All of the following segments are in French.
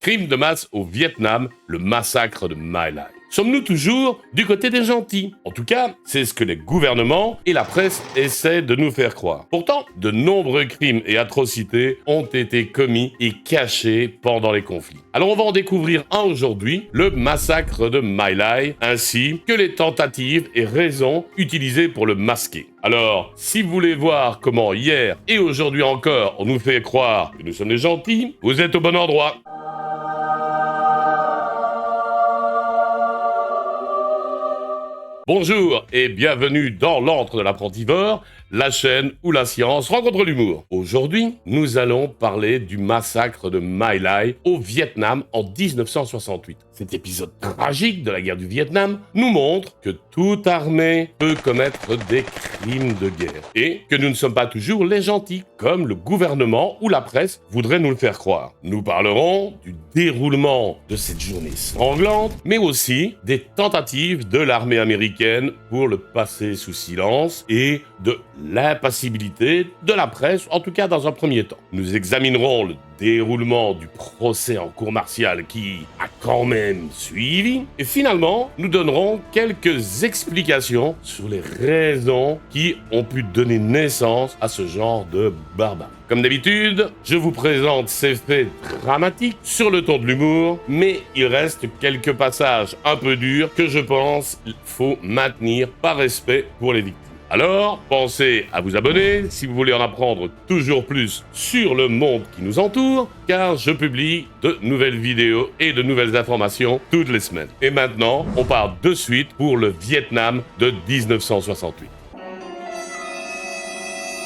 Crime de masse au Vietnam, le massacre de My Lai. Sommes-nous toujours du côté des gentils? En tout cas, c'est ce que les gouvernements et la presse essaient de nous faire croire. Pourtant, de nombreux crimes et atrocités ont été commis et cachés pendant les conflits. Alors on va en découvrir un aujourd'hui, le massacre de My Lai, ainsi que les tentatives et raisons utilisées pour le masquer. Alors, si vous voulez voir comment hier et aujourd'hui encore on nous fait croire que nous sommes les gentils, vous êtes au bon endroit. Bonjour et bienvenue dans l'antre de l'apprentivore, la chaîne où la science rencontre l'humour. Aujourd'hui, nous allons parler du massacre de My Lai au Vietnam en 1968. Cet épisode tragique de la guerre du Vietnam nous montre que toute armée peut commettre des crimes de guerre et que nous ne sommes pas toujours les gentils, comme le gouvernement ou la presse voudraient nous le faire croire. Nous parlerons du déroulement de cette journée sanglante, mais aussi des tentatives de l'armée américaine pour le passer sous silence et de l'impassibilité de la presse, en tout cas dans un premier temps. Nous examinerons le déroulement du procès en cour martiale qui a quand même suivi. Et finalement, nous donnerons quelques explications sur les raisons qui ont pu donner naissance à ce genre de barbarie. Comme d'habitude, je vous présente ces faits dramatiques sur le ton de l'humour, mais il reste quelques passages un peu durs que je pense qu'il faut maintenir par respect pour les victimes. Alors, pensez à vous abonner si vous voulez en apprendre toujours plus sur le monde qui nous entoure, car je publie de nouvelles vidéos et de nouvelles informations toutes les semaines. Et maintenant, on part de suite pour le Vietnam de 1968.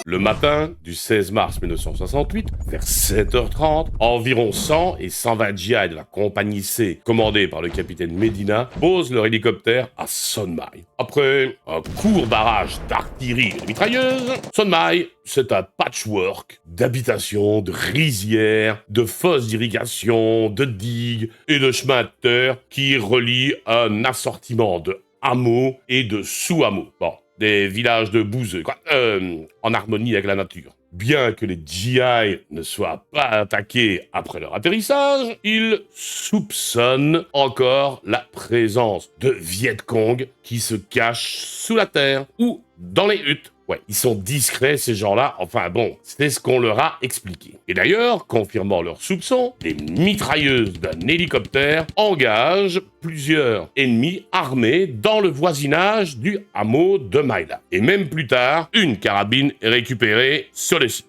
Le matin du 16 mars 1968, vers 7h30, environ 100 et 120 GI de la compagnie C, commandée par le capitaine Medina, posent leur hélicoptère à Son Mai. Après un court barrage d'artillerie et de mitrailleuses, Son Mai, c'est un patchwork d'habitations, de rizières, de fosses d'irrigation, de digues et de chemins de terre qui relient un assortiment de hameaux et de sous-hameaux. Bon. Des villages de bouseux, en harmonie avec la nature. Bien que les GI ne soient pas attaqués après leur atterrissage, ils soupçonnent encore la présence de Viet Cong qui se cachent sous la terre ou dans les huttes. Ouais, ils sont discrets ces gens-là, enfin bon, c'est ce qu'on leur a expliqué. Et d'ailleurs, confirmant leurs soupçons, les mitrailleuses d'un hélicoptère engagent plusieurs ennemis armés dans le voisinage du hameau de My Lai. Et même plus tard, une carabine est récupérée sur le site.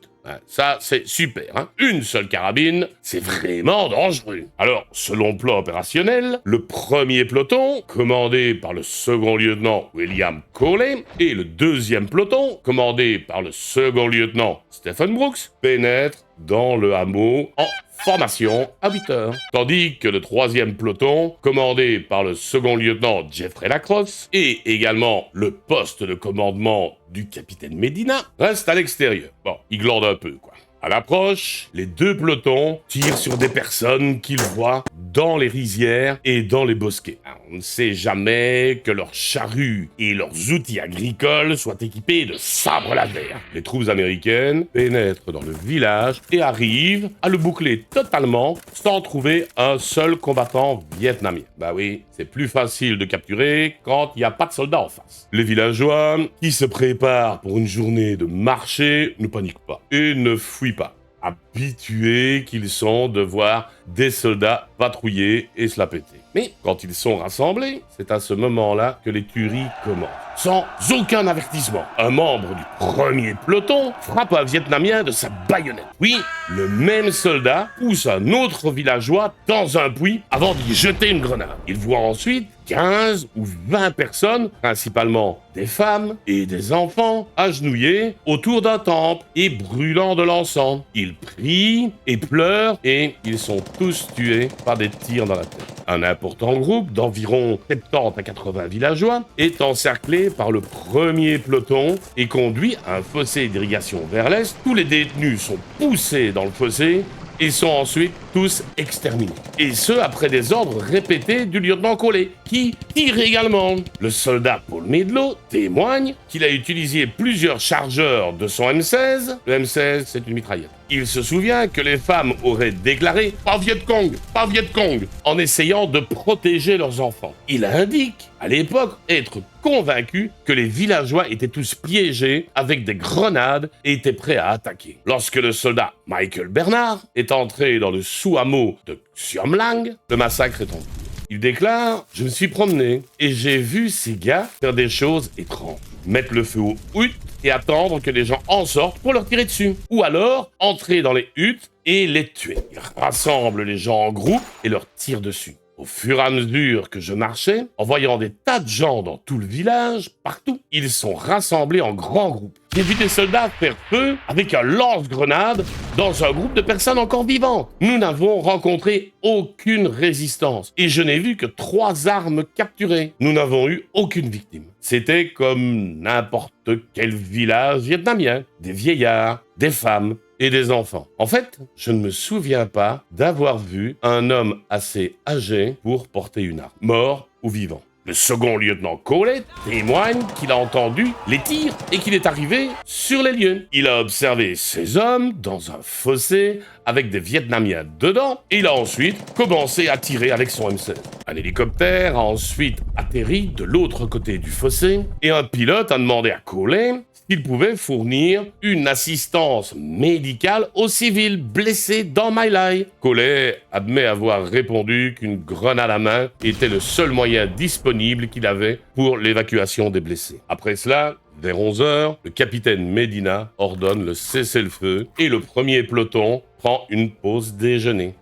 Ça, c'est super, hein. Une seule carabine, c'est vraiment dangereux. Alors, selon le plan opérationnel, le premier peloton, commandé par le second lieutenant William Cawley, et le deuxième peloton, commandé par le second lieutenant Stephen Brooks, pénètrent dans le hameau en formation à 8 heures. Tandis que le troisième peloton, commandé par le second lieutenant Jeffrey Lacrosse, et également le poste de commandement du capitaine Medina, reste à l'extérieur. Bon, il glande un peu, quoi. À l'approche, les deux pelotons tirent sur des personnes qu'ils voient dans les rizières et dans les bosquets. On ne sait jamais que leurs charrues et leurs outils agricoles soient équipés de sabres laser. Les troupes américaines pénètrent dans le village et arrivent à le boucler totalement sans trouver un seul combattant vietnamien. Bah oui, c'est plus facile de capturer quand il n'y a pas de soldats en face. Les villageois, qui se préparent pour une journée de marché, ne paniquent pas et ne fuient pas. Habitués qu'ils sont de voir des soldats patrouiller et se la péter. Mais quand ils sont rassemblés, c'est à ce moment-là que les tueries commencent. Sans aucun avertissement, un membre du premier peloton frappe un Vietnamien de sa baïonnette. Oui, le même soldat pousse un autre villageois dans un puits avant d'y jeter une grenade. Il voit ensuite 15 ou 20 personnes, principalement des femmes et des enfants, agenouillés autour d'un temple et brûlant de l'encens. Ils prient et pleurent et ils sont tous tués par des tirs dans la tête. Un important groupe d'environ 70 à 80 villageois est encerclé par le premier peloton et conduit à un fossé d'irrigation vers l'est. Tous les détenus sont poussés dans le fossé et sont ensuite tous exterminés. Et ce, après des ordres répétés du lieutenant Cawley, qui tire également. Le soldat Paul Medlow témoigne qu'il a utilisé plusieurs chargeurs de son M16. Le M16, c'est une mitraillette. il se souvient que les femmes auraient déclaré « Pas Viet Cong, pas Viet Cong !» en essayant de protéger leurs enfants. Il indique, à l'époque, être convaincu que les villageois étaient tous piégés avec des grenades et étaient prêts à attaquer. Lorsque le soldat Michael Bernard est entré dans le sous-hameau de Xiomlang, le massacre est en cours. Il déclare « Je me suis promené et j'ai vu ces gars faire des choses étranges. Mettre le feu aux huttes et attendre que les gens en sortent pour leur tirer dessus. Ou alors entrer dans les huttes et les tuer. Ils rassemblent les gens en groupe et leur tirent dessus. Au fur et à mesure que je marchais, en voyant des tas de gens dans tout le village, partout, ils sont rassemblés en grands groupes. J'ai vu des soldats faire feu avec un lance-grenade dans un groupe de personnes encore vivantes. Nous n'avons rencontré aucune résistance et je n'ai vu que 3 armes capturées. Nous n'avons eu aucune victime. C'était comme n'importe quel village vietnamien. Des vieillards, des femmes et des enfants. En fait, je ne me souviens pas d'avoir vu un homme assez âgé pour porter une arme, mort ou vivant. Le second lieutenant Collet témoigne qu'il a entendu les tirs et qu'il est arrivé sur les lieux. Il a observé ces hommes dans un fossé avec des Vietnamiens dedans et il a ensuite commencé à tirer avec son M16. Un hélicoptère a ensuite atterri de l'autre côté du fossé et un pilote a demandé à Collet s'il pouvait fournir une assistance médicale aux civils blessés dans My Lai. Collet admet avoir répondu qu'une grenade à main était le seul moyen disponible qu'il avait pour l'évacuation des blessés. Après cela, vers 11h, le capitaine Medina ordonne le cessez-le-feu et le premier peloton prend une pause déjeuner.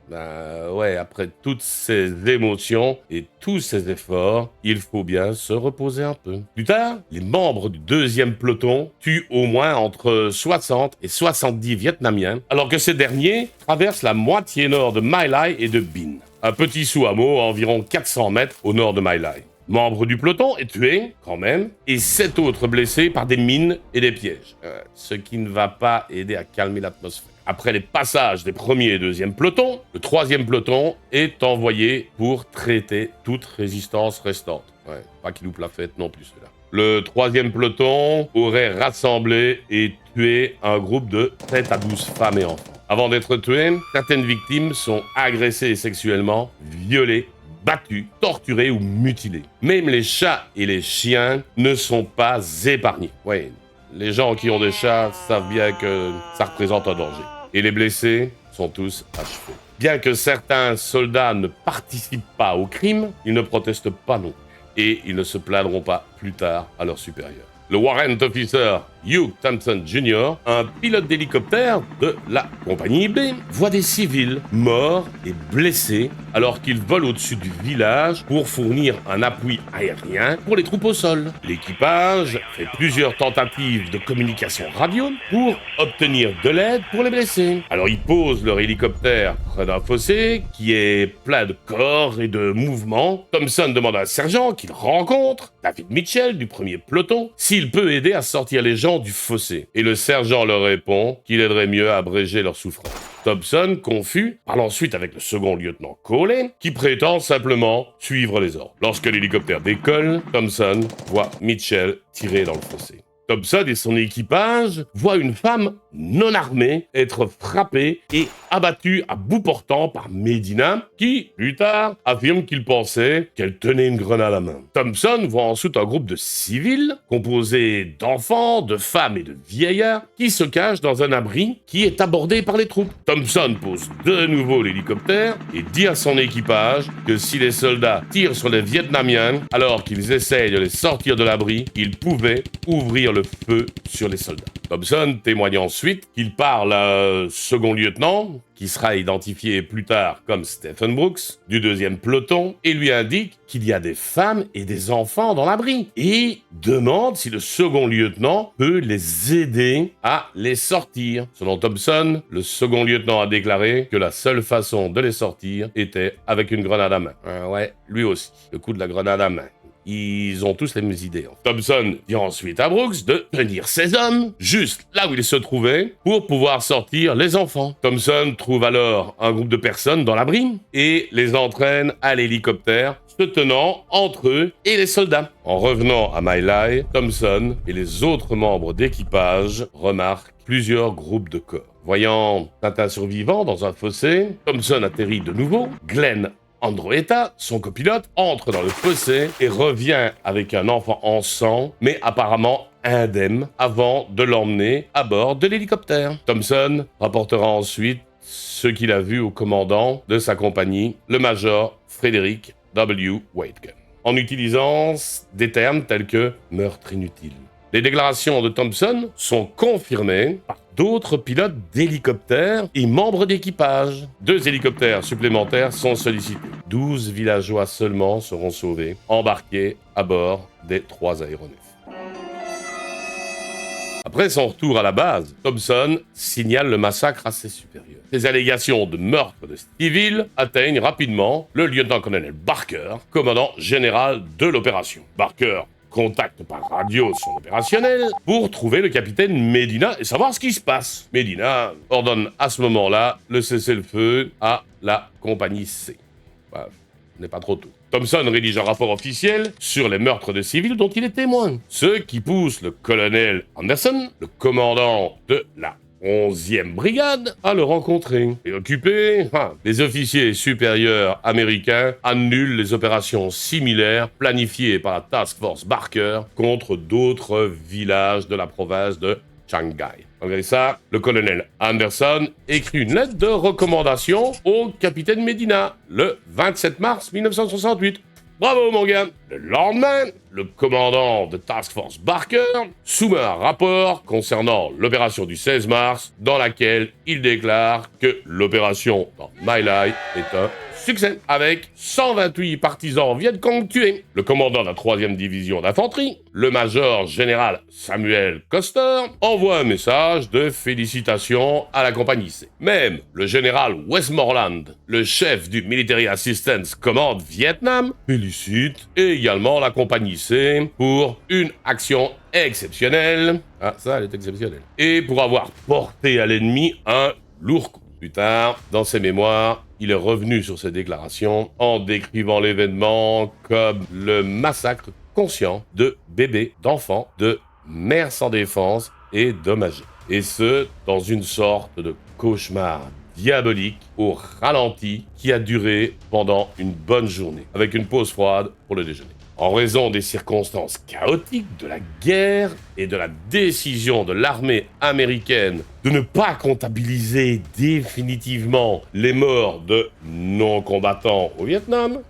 Après toutes ces émotions et tous ces efforts, il faut bien se reposer un peu. Plus tard, les membres du deuxième peloton tuent au moins entre 60 et 70 Vietnamiens, alors que ces derniers traversent la moitié nord de My Lai et de Binh, un petit sous-hameau à environ 400 mètres au nord de My Lai. Membre du peloton est tué, quand même, et 7 autres blessés par des mines et des pièges. Ce qui ne va pas aider à calmer l'atmosphère. Après les passages des premiers et deuxièmes pelotons, le troisième peloton est envoyé pour traiter toute résistance restante. Pas qu'il loupe la fête non plus, celui-là. Le troisième peloton aurait rassemblé et tué un groupe de 7 à 12 femmes et enfants. Avant d'être tués, certaines victimes sont agressées sexuellement, violées, battus, torturés ou mutilés. Même les chats et les chiens ne sont pas épargnés. Les gens qui ont des chats savent bien que ça représente un danger. Et les blessés sont tous achevés. Bien que certains soldats ne participent pas au crime, ils ne protestent pas non plus. Et ils ne se plaindront pas plus tard à leurs supérieurs. Le warrant officer Hugh Thompson Jr., un pilote d'hélicoptère de la compagnie B, voit des civils morts et blessés alors qu'ils volent au-dessus du village pour fournir un appui aérien pour les troupes au sol. L'équipage fait plusieurs tentatives de communication radio pour obtenir de l'aide pour les blessés. Alors ils posent leur hélicoptère près d'un fossé qui est plein de corps et de mouvements. Thompson demande à un sergent qu'il rencontre, David Mitchell du premier peloton, s'il peut aider à sortir les gens du fossé. Et le sergent leur répond qu'il aiderait mieux à abréger leur souffrance. Thompson, confus, parle ensuite avec le second lieutenant Collet, qui prétend simplement suivre les ordres. Lorsque l'hélicoptère décolle, Thompson voit Mitchell tirer dans le fossé. Thompson et son équipage voient une femme non armée être frappée et abattue à bout portant par Medina, qui, plus tard, affirme qu'il pensait qu'elle tenait une grenade à main. Thompson voit ensuite un groupe de civils, composé d'enfants, de femmes et de vieillards, qui se cachent dans un abri qui est abordé par les troupes. Thompson pose de nouveau l'hélicoptère et dit à son équipage que si les soldats tirent sur les Vietnamiens alors qu'ils essayent de les sortir de l'abri, ils pouvaient ouvrir le feu sur les soldats. Thompson témoigne ensuite qu'il parle à un second lieutenant, qui sera identifié plus tard comme Stephen Brooks, du deuxième peloton, et lui indique qu'il y a des femmes et des enfants dans l'abri, et demande si le second lieutenant peut les aider à les sortir. Selon Thompson, le second lieutenant a déclaré que la seule façon de les sortir était avec une grenade à main. Lui aussi, le coup de la grenade à main. Ils ont tous les mêmes idées. Thompson dit ensuite à Brooks de tenir ses hommes juste là où ils se trouvaient pour pouvoir sortir les enfants. Thompson trouve alors un groupe de personnes dans l'abri et les entraîne à l'hélicoptère, se tenant entre eux et les soldats. En revenant à My Lai, Thompson et les autres membres d'équipage remarquent plusieurs groupes de corps. Voyant Tintin survivant dans un fossé, Thompson atterrit de nouveau. Glenn Androetta, son copilote, entre dans le fossé et revient avec un enfant en sang, mais apparemment indemne, avant de l'emmener à bord de l'hélicoptère. Thompson rapportera ensuite ce qu'il a vu au commandant de sa compagnie, le major Frederick W. Waitken, en utilisant des termes tels que « meurtre inutile ». Les déclarations de Thompson sont confirmées par d'autres pilotes d'hélicoptères et membres d'équipage. 2 hélicoptères supplémentaires sont sollicités. 12 villageois seulement seront sauvés, embarqués à bord des 3 aéronefs. Après son retour à la base, Thompson signale le massacre à ses supérieurs. Les allégations de meurtre de civils atteignent rapidement le lieutenant-colonel Barker, commandant général de l'opération. Barker contacte par radio son opérationnel pour trouver le capitaine Medina et savoir ce qui se passe. Medina ordonne à ce moment-là le cessez-le-feu à la compagnie C. Bah, n'est pas trop tôt. Thompson rédige un rapport officiel sur les meurtres de civils dont il est témoin. Ce qui pousse le colonel Anderson, le commandant de la 11e brigade, à le rencontrer. Et occupé, les officiers supérieurs américains annulent les opérations similaires planifiées par la Task Force Barker contre d'autres villages de la province de Shanghai. Malgré ça, le colonel Anderson écrit une lettre de recommandation au capitaine Medina le 27 mars 1968. Bravo mon gars! Le lendemain, le commandant de Task Force Barker soumet un rapport concernant l'opération du 16 mars dans laquelle il déclare que l'opération dans My Lai est un succès, avec 128 partisans Vietcong tués. Le commandant de la 3e division d'infanterie, le major général Samuel Custer, envoie un message de félicitations à la compagnie C. Même le général Westmoreland, le chef du Military Assistance Command Vietnam, félicite également la compagnie C pour une action exceptionnelle. Ah, ça, elle est exceptionnelle. Et pour avoir porté à l'ennemi un lourd coup. Plus tard, dans ses mémoires, il est revenu sur ces déclarations en décrivant l'événement comme le massacre conscient de bébés, d'enfants, de mères sans défense et d'hommes âgés. Et ce, dans une sorte de cauchemar diabolique au ralenti qui a duré pendant une bonne journée, avec une pause froide pour le déjeuner. En raison des circonstances chaotiques de la guerre et de la décision de l'armée américaine de ne pas comptabiliser définitivement les morts de non-combattants au Vietnam,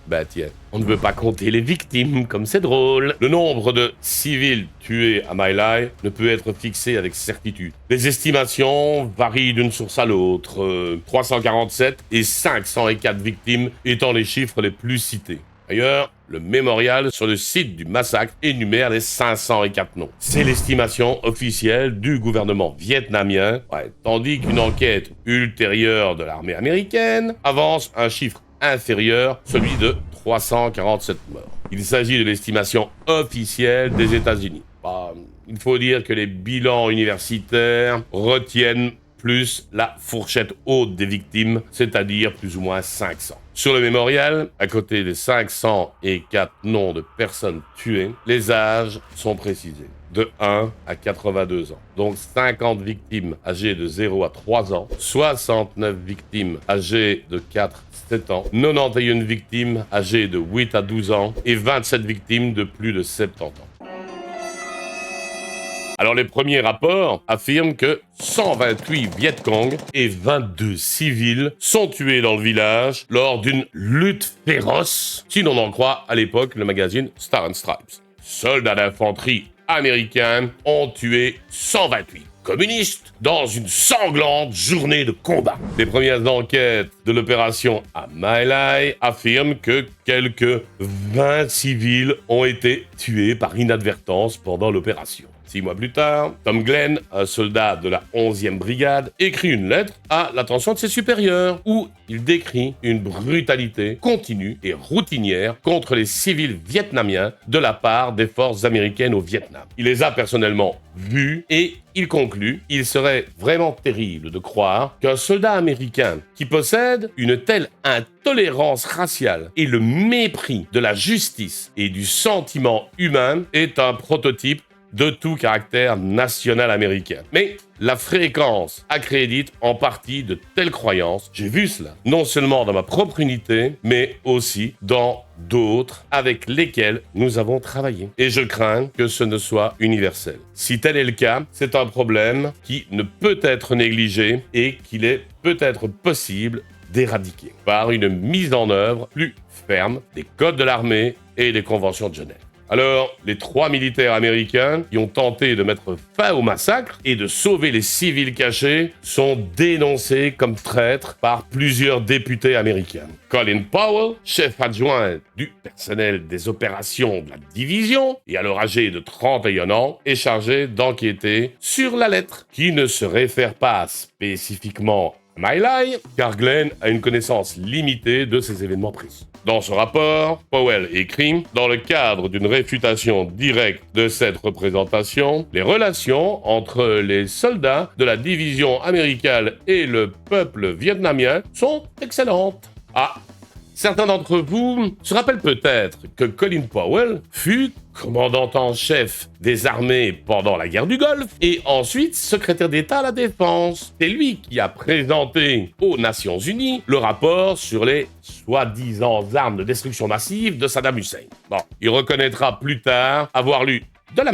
bah tiens, on ne veut pas compter les victimes, comme c'est drôle. Le nombre de civils tués à My Lai ne peut être fixé avec certitude. Les estimations varient d'une source à l'autre, 347 et 504 victimes étant les chiffres les plus cités. D'ailleurs, le mémorial sur le site du massacre énumère les 504 noms. C'est l'estimation officielle du gouvernement vietnamien, tandis qu'une enquête ultérieure de l'armée américaine avance un chiffre inférieur, celui de 347 morts. Il s'agit de l'estimation officielle des États-Unis. Il faut dire que les bilans universitaires retiennent plus la fourchette haute des victimes, c'est-à-dire plus ou moins 500. Sur le mémorial, à côté des 504 noms de personnes tuées, les âges sont précisés. De 1 à 82 ans. Donc 50 victimes âgées de 0 à 3 ans, 69 victimes âgées de 4 à 7 ans, 91 victimes âgées de 8 à 12 ans et 27 victimes de plus de 70 ans. Alors les premiers rapports affirment que 128 Vietcong et 22 civils sont tués dans le village lors d'une lutte féroce, si l'on en croit à l'époque le magazine Star and Stripes. Soldats d'infanterie américains ont tué 128 communistes dans une sanglante journée de combat. Les premières enquêtes de l'opération à My Lai affirment que quelques 20 civils ont été tués par inadvertance pendant l'opération. 6 mois plus tard, Tom Glenn, un soldat de la 11e brigade, écrit une lettre à l'attention de ses supérieurs où il décrit une brutalité continue et routinière contre les civils vietnamiens de la part des forces américaines au Vietnam. Il les a personnellement vus et il conclut « Il serait vraiment terrible de croire qu'un soldat américain qui possède une telle intolérance raciale et le mépris de la justice et du sentiment humain est un prototype de tout caractère national américain. Mais la fréquence accrédite en partie de telles croyances. J'ai vu cela, non seulement dans ma propre unité, mais aussi dans d'autres avec lesquels nous avons travaillé. Et je crains que ce ne soit universel. Si tel est le cas, c'est un problème qui ne peut être négligé et qu'il est peut-être possible d'éradiquer par une mise en œuvre plus ferme des codes de l'armée et des conventions de Genève. Alors, les 3 militaires américains qui ont tenté de mettre fin au massacre et de sauver les civils cachés sont dénoncés comme traîtres par plusieurs députés américains. Colin Powell, chef adjoint du personnel des opérations de la division, et alors âgé de 31 ans, est chargé d'enquêter sur la lettre, qui ne se réfère pas spécifiquement My Lai, car Glenn a une connaissance limitée de ces événements précis. Dans ce rapport, Powell écrit « Dans le cadre d'une réfutation directe de cette représentation, les relations entre les soldats de la division américaine et le peuple vietnamien sont excellentes. » Ah, certains d'entre vous se rappellent peut-être que Colin Powell fut commandant en chef des armées pendant la guerre du Golfe et ensuite secrétaire d'État à la Défense. C'est lui qui a présenté aux Nations Unies le rapport sur les soi-disant armes de destruction massive de Saddam Hussein. Bon, il reconnaîtra plus tard avoir lu de la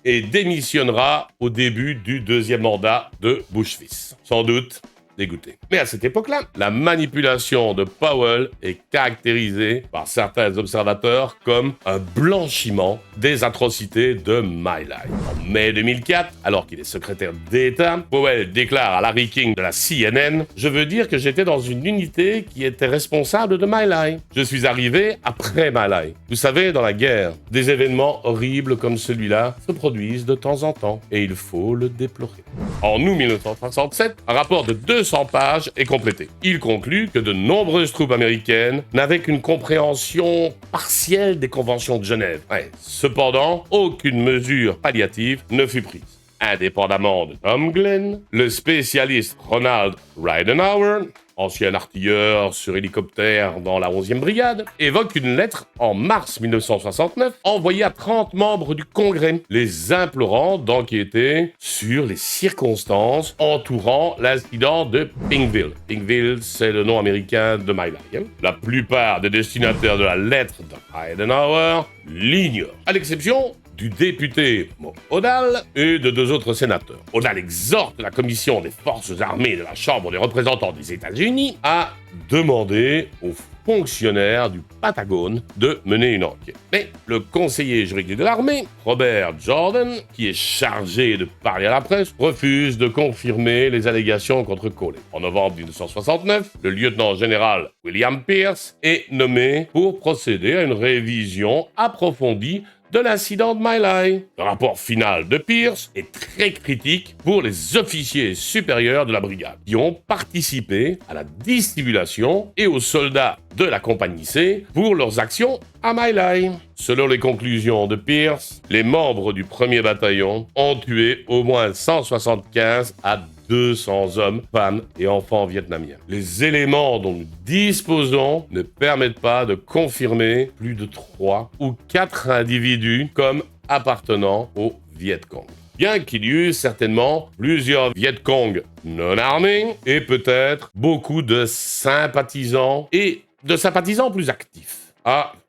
et démissionnera au début du 2e mandat de Bush fils. Sans doute dégoûté. Mais à cette époque-là, la manipulation de Powell est caractérisée par certains observateurs comme un blanchiment des atrocités de My Lai. En mai 2004, alors qu'il est secrétaire d'État, Powell déclare à Larry King de la CNN « Je veux dire que j'étais dans une unité qui était responsable de My Lai. Je suis arrivé après My Lai. Vous savez, dans la guerre, des événements horribles comme celui-là se produisent de temps en temps et il faut le déplorer. » En août 1967, un rapport de 200 pages est complété. Il conclut que de nombreuses troupes américaines n'avaient qu'une compréhension partielle des conventions de Genève. Cependant, aucune mesure palliative ne fut prise. Indépendamment de Tom Glenn, le spécialiste Ronald Ridenhour, ancien artilleur sur hélicoptère dans la 11e brigade, évoque une lettre en mars 1969 envoyée à 30 membres du Congrès, les implorant d'enquêter sur les circonstances entourant l'incident de Pinkville. Pinkville, c'est le nom américain de My Lai. La plupart des destinataires de la lettre de Ridenhour l'ignorent, à l'exception du député O'Donnell et de 2 autres sénateurs. O'Donnell exhorte la commission des forces armées de la Chambre des représentants des États-Unis à demander aux fonctionnaires du Pentagone de mener une enquête. Mais le conseiller juridique de l'armée, Robert Jordan, qui est chargé de parler à la presse, refuse de confirmer les allégations contre Coley. En novembre 1969, le lieutenant-général William Pierce est nommé pour procéder à une révision approfondie de l'incident de My Lai. Le rapport final de Pierce est très critique pour les officiers supérieurs de la brigade qui ont participé à la dissimulation et aux soldats de la compagnie C pour leurs actions à My Lai. Selon les conclusions de Pierce, les membres du 1er bataillon ont tué au moins 175 à 200 hommes, femmes et enfants vietnamiens. Les éléments dont nous disposons ne permettent pas de confirmer plus de 3 ou 4 individus comme appartenant au Viet Cong. Bien qu'il y eut certainement plusieurs Viet Cong non armés et peut-être beaucoup de sympathisants et de sympathisants plus actifs.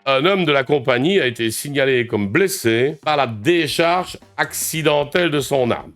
Un homme de la compagnie a été signalé comme blessé par la décharge accidentelle de son arme.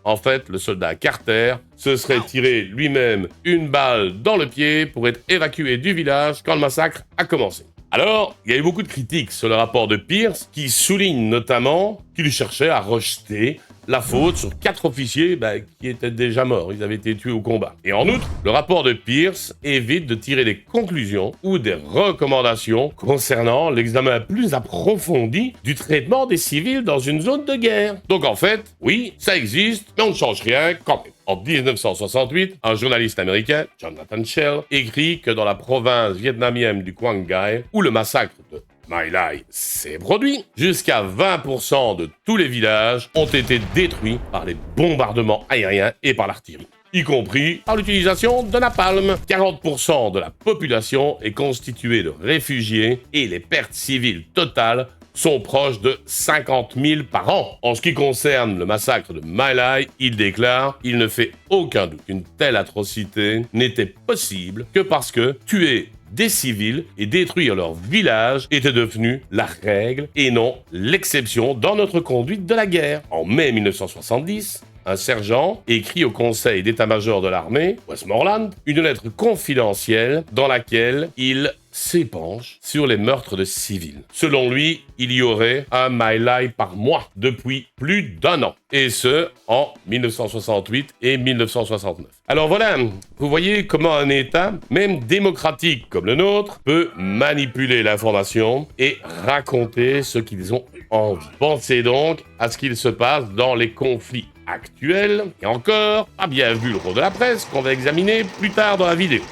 En fait, le soldat Carter se serait tiré lui-même une balle dans le pied pour être évacué du village quand le massacre a commencé. Alors, il y a eu beaucoup de critiques sur le rapport de Pierce qui souligne notamment qu'il cherchait à rejeter la faute sur 4 officiers qui étaient déjà morts, ils avaient été tués au combat. Et en outre, le rapport de Pierce évite de tirer des conclusions ou des recommandations concernant l'examen plus approfondi du traitement des civils dans une zone de guerre. Donc en fait, oui, ça existe, mais on ne change rien quand même. En 1968, un journaliste américain, Jonathan Shell, écrit que dans la province vietnamienne du Quang Ngai, où le massacre de My Lai s'est produit, jusqu'à 20% de tous les villages ont été détruits par les bombardements aériens et par l'artillerie, y compris par l'utilisation de napalm. 40% de la population est constituée de réfugiés et les pertes civiles totales sont proches de 50 000 par an. En ce qui concerne le massacre de My Lai, il déclare « Il ne fait aucun doute qu'une telle atrocité n'était possible que parce que tuer des civils et détruire leur village était devenu la règle et non l'exception dans notre conduite de la guerre. » En mai 1970, un sergent écrit au conseil d'état-major de l'armée, Westmoreland, une lettre confidentielle dans laquelle il s'épanche sur les meurtres de civils. Selon lui, il y aurait un My Lai par mois depuis plus d'1 an, et ce, en 1968 et 1969. Alors voilà, vous voyez comment un État, même démocratique comme le nôtre, peut manipuler l'information et raconter ce qu'ils ont envie. Pensez donc à ce qu'il se passe dans les conflits actuels, et encore, pas bien vu le rôle de la presse qu'on va examiner plus tard dans la vidéo.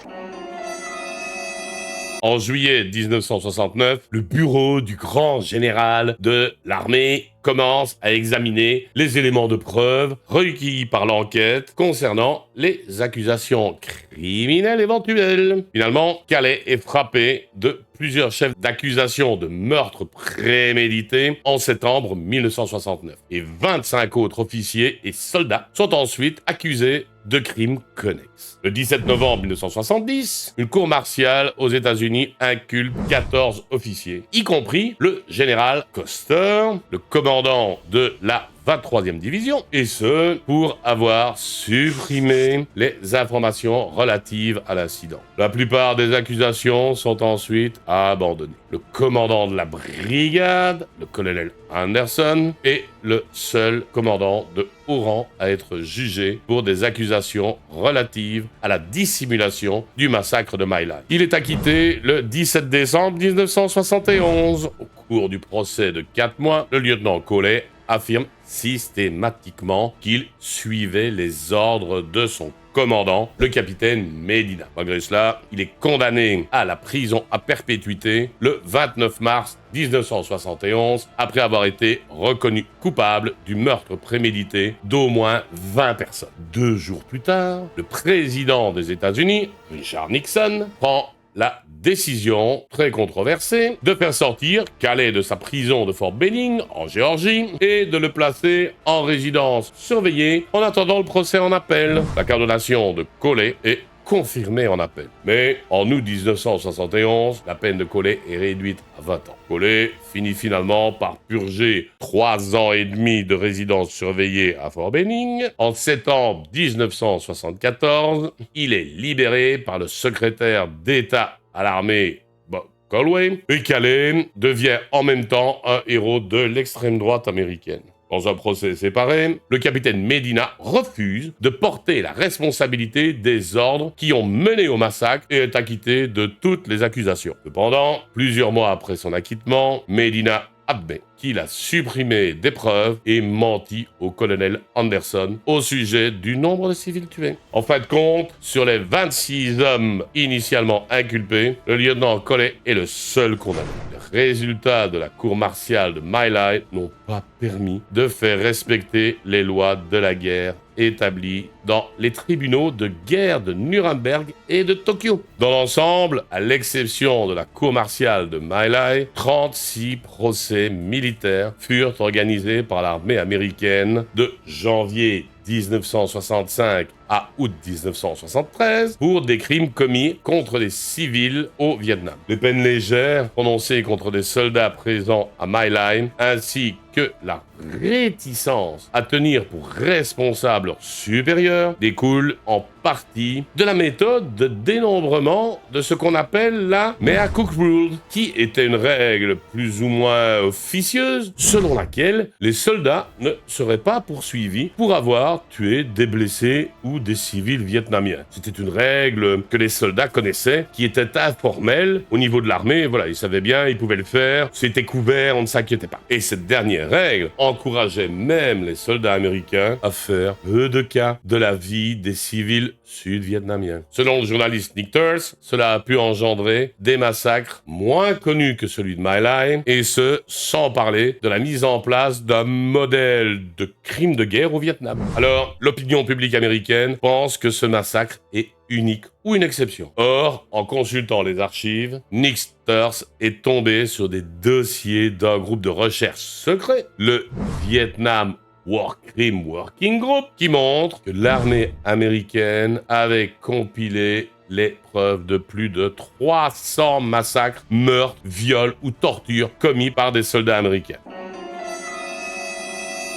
En juillet 1969, le bureau du grand général de l'armée commence à examiner les éléments de preuve recueillis par l'enquête concernant les accusations criminelles éventuelles. Finalement, Calais est frappé de plusieurs chefs d'accusation de meurtre prémédité en septembre 1969. Et 25 autres officiers et soldats sont ensuite accusés de crimes connexes. Le 17 novembre 1970, une cour martiale aux États-Unis inculpe 14 officiers, y compris le général Custer, le commandant de la 23e division, et ce, pour avoir supprimé les informations relatives à l'incident. La plupart des accusations sont ensuite abandonnées. Le commandant de la brigade, le colonel Anderson, est le seul commandant de haut rang à être jugé pour des accusations relatives à la dissimulation du massacre de My Lai. Il est acquitté le 17 décembre 1971. Au cours du procès de 4 mois, le lieutenant Collet affirme systématiquement qu'il suivait les ordres de son commandant, le capitaine Medina. Malgré cela, il est condamné à la prison à perpétuité le 29 mars 1971, après avoir été reconnu coupable du meurtre prémédité d'au moins 20 personnes. 2 jours plus tard, le président des États-Unis, Richard Nixon, prend la décision très controversée de faire sortir Calais de sa prison de Fort Benning, en Géorgie, et de le placer en résidence surveillée en attendant le procès en appel. La condamnation de Collet est confirmée en appel. Mais en août 1971, la peine de Collet est réduite à 20 ans. Collet finit finalement par purger 3 ans et demi de résidence surveillée à Fort Benning. En septembre 1974, il est libéré par le secrétaire d'État à l'armée, Bob Colway, et Calais devient en même temps un héros de l'extrême droite américaine. Dans un procès séparé, le capitaine Medina refuse de porter la responsabilité des ordres qui ont mené au massacre et est acquitté de toutes les accusations. Cependant, plusieurs mois après son acquittement, Medina admet qu'il a supprimé des preuves et menti au colonel Anderson au sujet du nombre de civils tués. En fin de compte, sur les 26 hommes initialement inculpés, le lieutenant Collet est le seul condamné. Les résultats de la cour martiale de My Lai n'ont pas permis de faire respecter les lois de la guerre établies dans les tribunaux de guerre de Nuremberg et de Tokyo. Dans l'ensemble, à l'exception de la cour martiale de My Lai, 36 procès militaires furent organisés par l'armée américaine de janvier 1965 à août 1973 pour des crimes commis contre des civils au Vietnam. Les peines légères prononcées contre des soldats présents à My Lai ainsi que la réticence à tenir pour responsable leurs supérieurs découlent en partie de la méthode de dénombrement de ce qu'on appelle la Mea Cook Rule, qui était une règle plus ou moins officieuse selon laquelle les soldats ne seraient pas poursuivis pour avoir tué des blessés ou des civils vietnamiens. C'était une règle que les soldats connaissaient, qui était informelle au niveau de l'armée. Voilà, ils savaient bien, ils pouvaient le faire, c'était couvert, on ne s'inquiétait pas. Et cette dernière règle encourageait même les soldats américains à faire peu de cas de la vie des civils sud-vietnamiens. Selon le journaliste Nick Turse, cela a pu engendrer des massacres moins connus que celui de My Lai, et ce, sans parler de la mise en place d'un modèle de crime de guerre au Vietnam. Alors, l'opinion publique américaine pense que ce massacre est unique ou une exception. Or, en consultant les archives, Nick Sturz est tombé sur des dossiers d'un groupe de recherche secret, le Vietnam War Crime Working Group, qui montre que l'armée américaine avait compilé les preuves de plus de 300 massacres, meurtres, viols ou tortures commis par des soldats américains.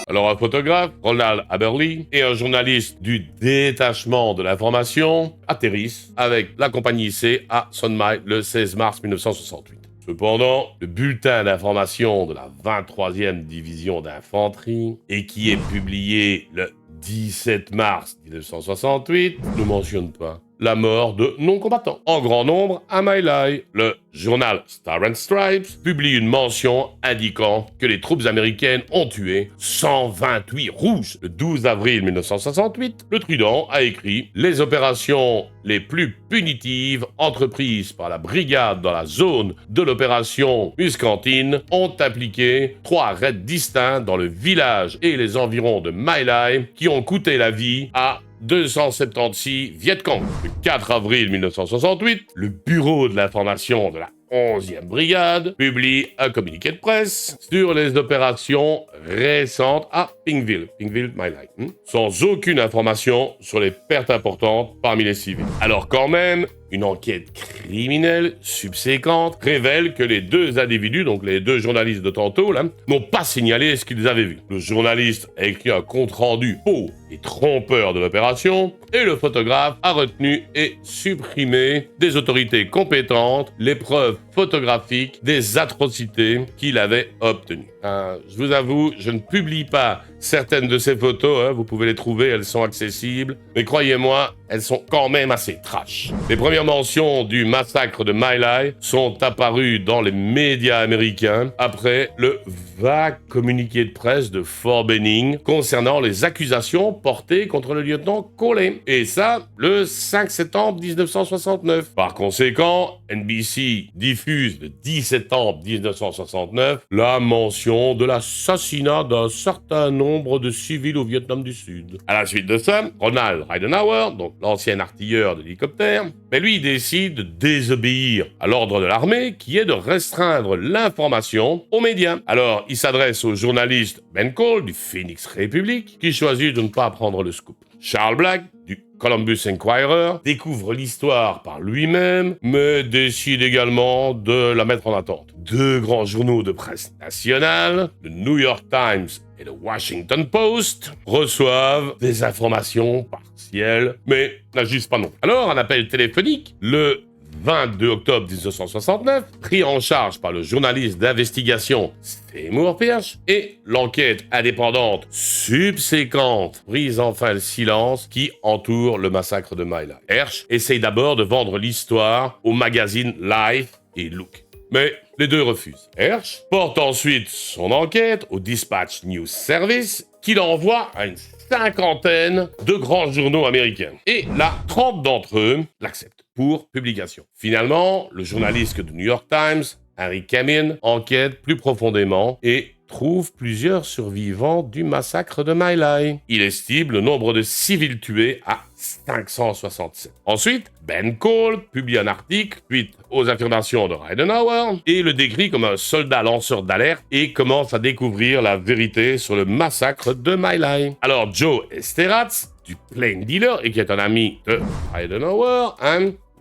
Alors un photographe, Ronald Aberly, et un journaliste du détachement de l'information atterrissent avec la compagnie C à Sunmai le 16 mars 1968. Cependant, le bulletin d'information de la 23e division d'infanterie, et qui est publié le 17 mars 1968, ne mentionne pas la mort de non-combattants en grand nombre à My Lai. Le journal Star and Stripes publie une mention indiquant que les troupes américaines ont tué 128 rouges. Le 12 avril 1968, le Trident a écrit « Les opérations les plus punitives entreprises par la brigade dans la zone de l'opération Muscantine ont appliqué 3 raids distincts dans le village et les environs de My Lai qui ont coûté la vie à 276 Vietcong. Le 4 avril 1968, le bureau de l'information de la 11e brigade publie un communiqué de presse sur les opérations récentes à Pinkville, My Lai, sans aucune information sur les pertes importantes parmi les civils. Alors quand même, une enquête criminelle subséquente révèle que les 2 individus, donc les 2 journalistes de tantôt, là, n'ont pas signalé ce qu'ils avaient vu. Le journaliste a écrit un compte-rendu faux et trompeur de l'opération, et le photographe a retenu et supprimé des autorités compétentes les preuves photographiques des atrocités qu'il avait obtenues. Je vous avoue, je ne publie pas certaines de ces photos, vous pouvez les trouver, elles sont accessibles, mais croyez-moi, elles sont quand même assez trash. Les premières mentions du massacre de My Lai sont apparues dans les médias américains après le vague communiqué de presse de Fort Benning concernant les accusations portées contre le lieutenant Coley. Et ça, le 5 septembre 1969. Par conséquent, NBC diffuse le 10 septembre 1969 la mention de l'assassinat d'un certain nombre de civils au Vietnam du Sud. À la suite de ça, Ronald Ridenhour, donc l'ancien artilleur de l'hélicoptère, lui décide de désobéir à l'ordre de l'armée qui est de restreindre l'information aux médias. Alors, il s'adresse au journaliste Ben Cole du Phoenix Republic qui choisit de ne pas prendre le scoop. Charles Black du Columbus Inquirer découvre l'histoire par lui-même, mais décide également de la mettre en attente. 2 grands journaux de presse nationale, le New York Times et le Washington Post, reçoivent des informations partielles, mais n'agissent pas non. Alors, un appel téléphonique, le 22 octobre 1969, pris en charge par le journaliste d'investigation Seymour Pierce, et l'enquête indépendante subséquente brise enfin le silence qui entoure le massacre de My Lai. Hersh essaye d'abord de vendre l'histoire au magazine Life et Look. Mais les 2 refusent. Hersh porte ensuite son enquête au Dispatch News Service, qu'il envoie à une 50aine de grands journaux américains. Et là, 30 d'entre eux l'acceptent pour publication. Finalement, le journaliste du New York Times, Harry Kamin, enquête plus profondément et trouve plusieurs survivants du massacre de My Lai. Il estime le nombre de civils tués à 567. Ensuite, Ben Cole publie un article suite aux affirmations de Ridenhour et le décrit comme un soldat lanceur d'alerte et commence à découvrir la vérité sur le massacre de My Lai. Alors Joe Esteratz, du Plane Dealer, et qui est un ami de Ridenhour,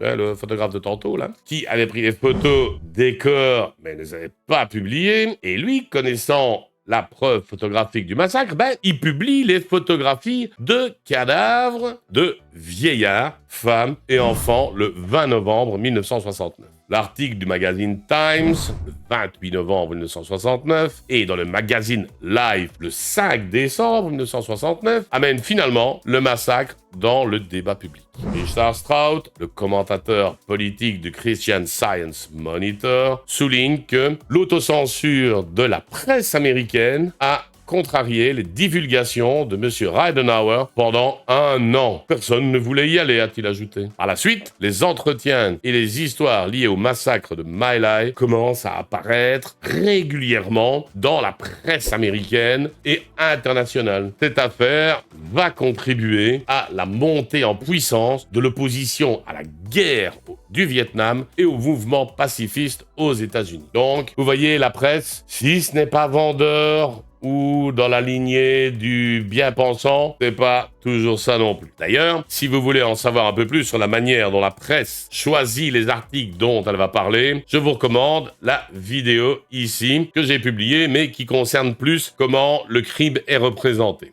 le photographe de tantôt, là, qui avait pris des photos des corps, mais ne les avait pas publiées, et lui, connaissant la preuve photographique du massacre, il publie les photographies de cadavres de vieillards, femmes et enfants le 20 novembre 1969. L'article du magazine Times, le 28 novembre 1969, et dans le magazine Life, le 5 décembre 1969, amène finalement le massacre dans le débat public. Richard Strout, le commentateur politique du Christian Science Monitor, souligne que l'autocensure de la presse américaine a contrarié les divulgations de M. Ridenhour pendant 1 an. Personne ne voulait y aller, a-t-il ajouté. Par la suite, les entretiens et les histoires liées au massacre de My Lai commencent à apparaître régulièrement dans la presse américaine et internationale. Cette affaire va contribuer à la montée en puissance de l'opposition à la guerre du Vietnam et au mouvement pacifiste aux États-Unis. Donc, vous voyez, la presse, si ce n'est pas vendeur ou dans la lignée du bien-pensant, c'est pas toujours ça non plus. D'ailleurs, si vous voulez en savoir un peu plus sur la manière dont la presse choisit les articles dont elle va parler, je vous recommande la vidéo ici que j'ai publiée, mais qui concerne plus comment le crime est représenté.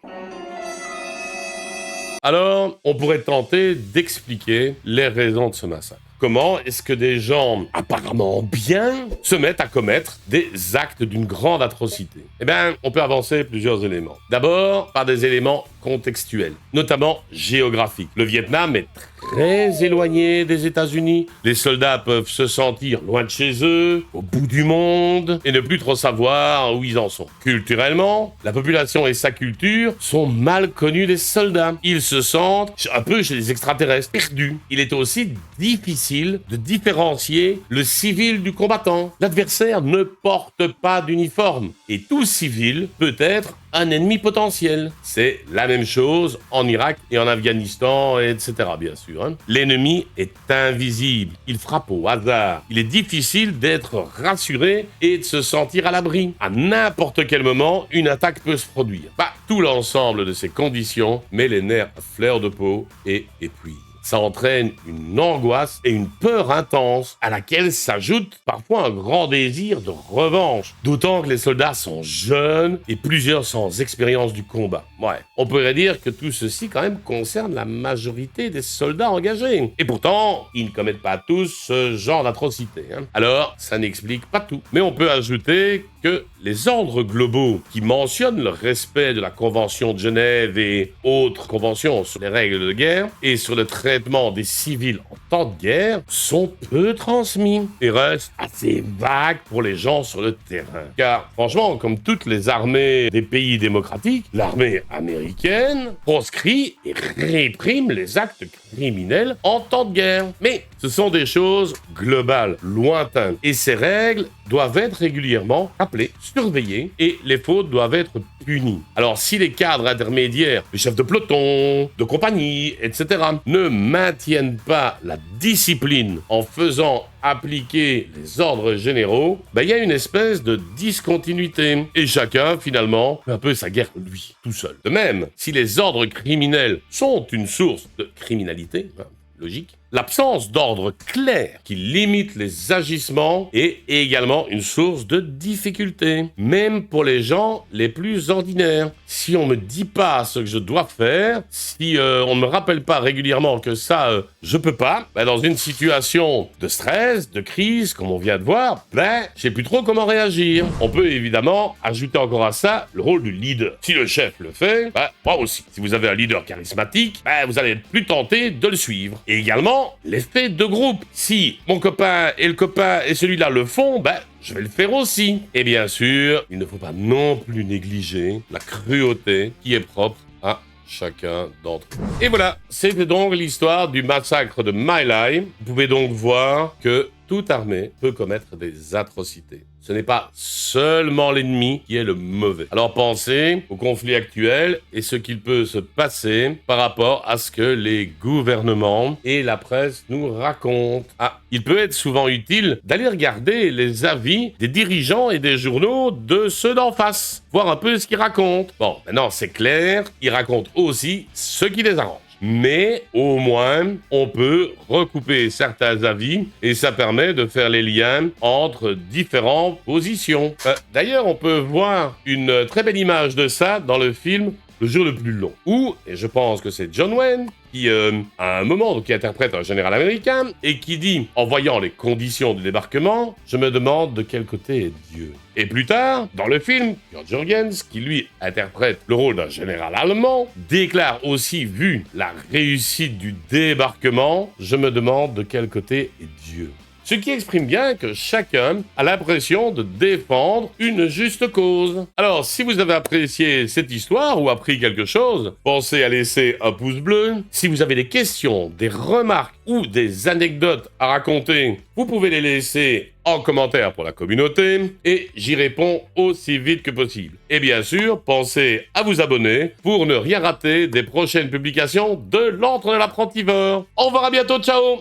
Alors, on pourrait tenter d'expliquer les raisons de ce massacre. Comment est-ce que des gens apparemment bien se mettent à commettre des actes d'une grande atrocité? Eh bien, on peut avancer plusieurs éléments. D'abord, par des éléments contextuels, notamment géographiques. Le Vietnam est très éloigné des États-Unis. Les soldats peuvent se sentir loin de chez eux, au bout du monde, et ne plus trop savoir où ils en sont. Culturellement, la population et sa culture sont mal connus des soldats. Ils se sentent un peu chez les extraterrestres, perdus. Il est aussi difficile de différencier le civil du combattant. L'adversaire ne porte pas d'uniforme, et tout civil peut être un ennemi potentiel. C'est la même chose en Irak et en Afghanistan, etc. bien sûr. L'ennemi est invisible. Il frappe au hasard. Il est difficile d'être rassuré et de se sentir à l'abri. À n'importe quel moment, une attaque peut se produire. Tout l'ensemble de ces conditions met les nerfs à fleur de peau et épuise. Ça entraîne une angoisse et une peur intense à laquelle s'ajoute parfois un grand désir de revanche. D'autant que les soldats sont jeunes et plusieurs sans expérience du combat. Ouais, on pourrait dire que tout ceci quand même concerne la majorité des soldats engagés. Et pourtant, ils ne commettent pas tous ce genre d'atrocité. Alors, ça n'explique pas tout. Mais on peut ajouter que les ordres globaux qui mentionnent le respect de la Convention de Genève et autres conventions sur les règles de guerre et sur le traitement des civils en temps de guerre sont peu transmis et restent assez vagues pour les gens sur le terrain. Car franchement, comme toutes les armées des pays démocratiques, l'armée américaine proscrit et réprime les actes criminels en temps de guerre. Mais ce sont des choses globales, lointaines, et ces règles doivent être régulièrement rappelées, surveillées, et les fautes doivent être punies. Alors si les cadres intermédiaires, les chefs de peloton, de compagnie, etc., ne maintiennent pas la discipline en faisant appliquer les ordres généraux, il y a une espèce de discontinuité. Et chacun, finalement, fait un peu sa guerre lui, tout seul. De même, si les ordres criminels sont une source de criminalité, logique, l'absence d'ordre clair qui limite les agissements est également une source de difficulté, même pour les gens les plus ordinaires. Si on me dit pas ce que je dois faire, si on me rappelle pas régulièrement que ça, je peux pas, dans une situation de stress, de crise, comme on vient de voir, je sais plus trop comment réagir. On peut évidemment ajouter encore à ça le rôle du leader. Si le chef le fait, moi aussi. Si vous avez un leader charismatique, vous allez être plus tenté de le suivre. Et également, l'effet de groupe. Si mon copain et le copain et celui-là le font, je vais le faire aussi. Et bien sûr, il ne faut pas non plus négliger la cruauté qui est propre à chacun d'entre eux. Et voilà, c'était donc l'histoire du massacre de My Lai. Vous pouvez donc voir que toute armée peut commettre des atrocités. Ce n'est pas seulement l'ennemi qui est le mauvais. Alors pensez au conflit actuel et ce qu'il peut se passer par rapport à ce que les gouvernements et la presse nous racontent. Il peut être souvent utile d'aller regarder les avis des dirigeants et des journaux de ceux d'en face, voir un peu ce qu'ils racontent. Bon, maintenant c'est clair, ils racontent aussi ce qui les arrange. Mais au moins, on peut recouper certains avis et ça permet de faire les liens entre différentes positions. D'ailleurs, on peut voir une très belle image de ça dans le film Le jour le plus long, où, et je pense que c'est John Wayne, qui, à un moment, qui interprète un général américain, et qui dit, en voyant les conditions du débarquement, je me demande de quel côté est Dieu. Et plus tard, dans le film, Kurt Jürgens, qui lui interprète le rôle d'un général allemand, déclare aussi, vu la réussite du débarquement, je me demande de quel côté est Dieu. ce qui exprime bien que chacun a l'impression de défendre une juste cause. Alors, si vous avez apprécié cette histoire ou appris quelque chose, pensez à laisser un pouce bleu. Si vous avez des questions, des remarques ou des anecdotes à raconter, vous pouvez les laisser en commentaire pour la communauté et j'y réponds aussi vite que possible. Et bien sûr, pensez à vous abonner pour ne rien rater des prochaines publications de l'Antre de l'apprentivore. Au revoir, à bientôt, ciao!